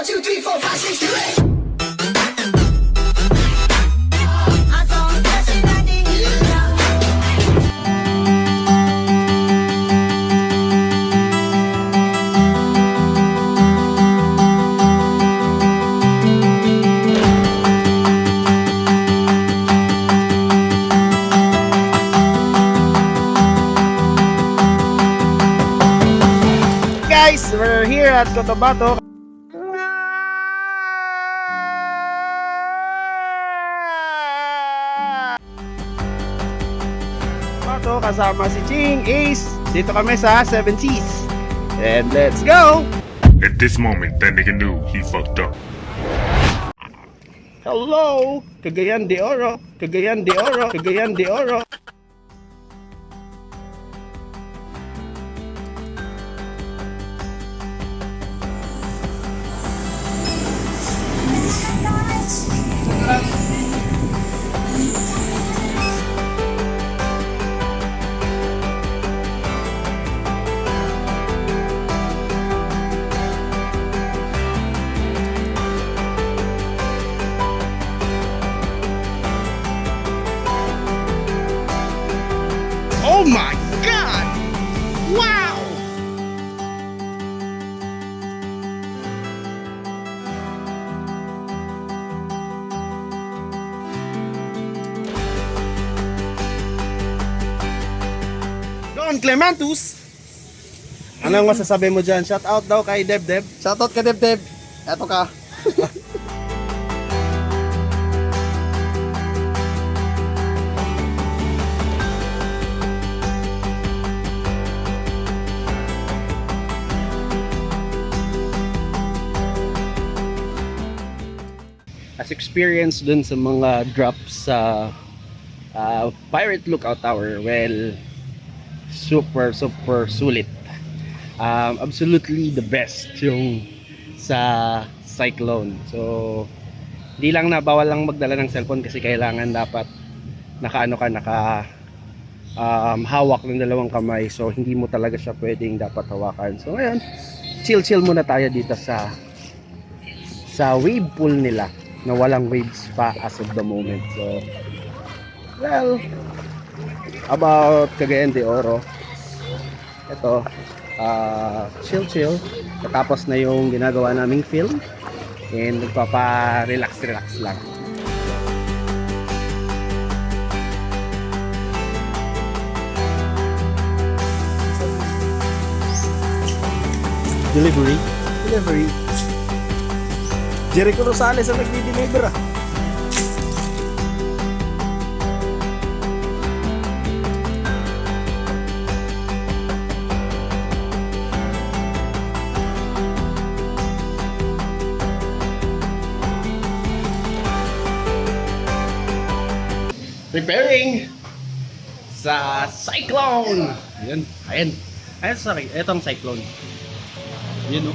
1, 2, 3, 4, 5, 6, 7, 8. Guys, we're here at Cotabato. Cotabato kasama si Ching, Ace. Dito kami sa 7 Seas. And let's go! At this moment, that nigga knew he fucked up. Hello! Cagayan de Oro. Cagayan de Oro. Cagayan de Oro. Oh my God! Wow! Don Clementus! Anong masasabi mo dyan? Shout out daw kay Deb. Shout out ka Deb. Eto ka. As experience dun sa mga drops sa Pirate Lookout Tower, well, super sulit. Absolutely the best yung sa cyclone. So di lang na bawal lang magdala ng cellphone kasi kailangan dapat hawak ng dalawang kamay, so hindi mo talaga siya pwedeng dapat hawakan. So ngayon, chill muna tayo dito sa wave pool nila na walang waves pa as of the moment. So well, about Cagayan de Oro, ito chill katapos na yung ginagawa naming film and nagpapa-relax lang. Delivery. Jericho Rosales ang nagdi-deliver ah. Preparing sa cyclone. Ayan, sorry, etong cyclone. Yun no.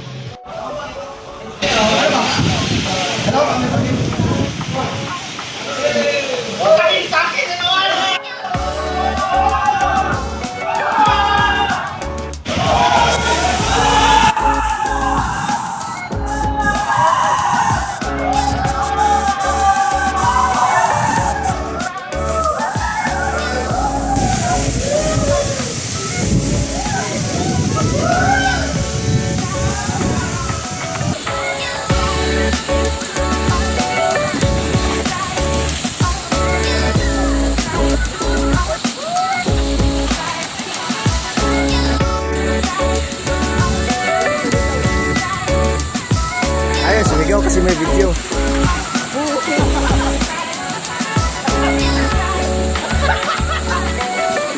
Ayun, sumigaw kasi may video.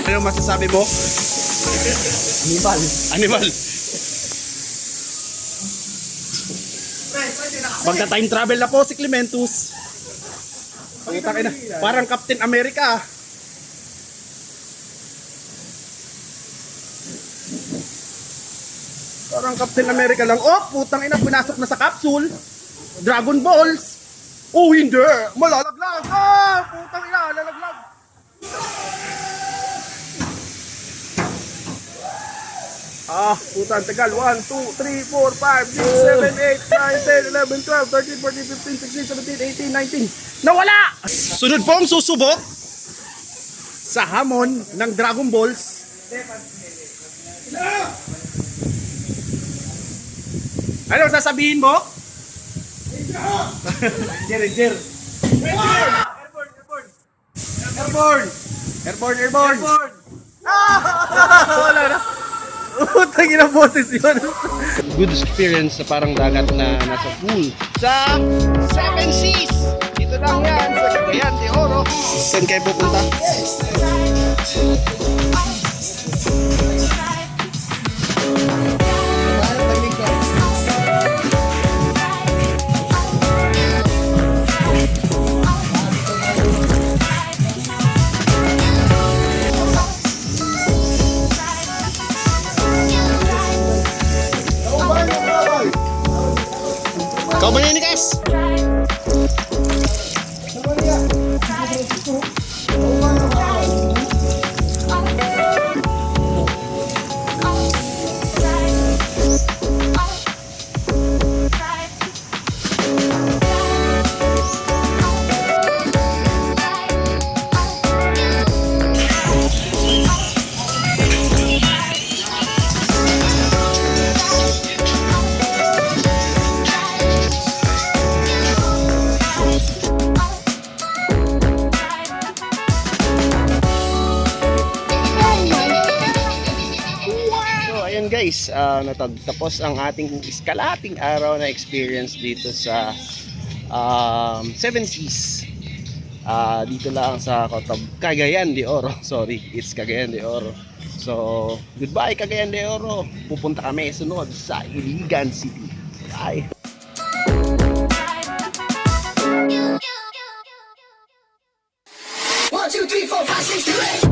Ano masasabi mo? Animal. Magka-time travel na po si Clementus. Putang ina, parang Captain America. Parang Captain America lang. Oh, putang ina, pinasok na sa capsule. Dragon Balls. Oh, hindi. Malalaglag. Ah, putang ina, lalaglag. Putan, tagal. 1, 2, 3, 4, 5, 6, 7, 8, 9, 10, 11, 12, 13, 14, 15, 16, 17, 18, 19. Nawala! Sunod pong susubok sa hamon ng Dragon Balls. Ano sasabihin mo? Ranger. Airborne. Wala na. Utang ina boses yun. Good experience sa parang dagat na nasa pool. Sa 7 Seas. Dito lang yan sa Cagayan de Oro. Saan kayo pupunta? Kau mana ini guys? Guys, natapos ang ating iskalating araw na experience dito sa 7 Seas. Dito lang sa Cagayan de Oro. Sorry, it's Cagayan de Oro. So, goodbye Cagayan de Oro. Pupunta kami sunod sa Expirience City. Bye! 1, 2, 3, 4, 5, 6, 7, 8.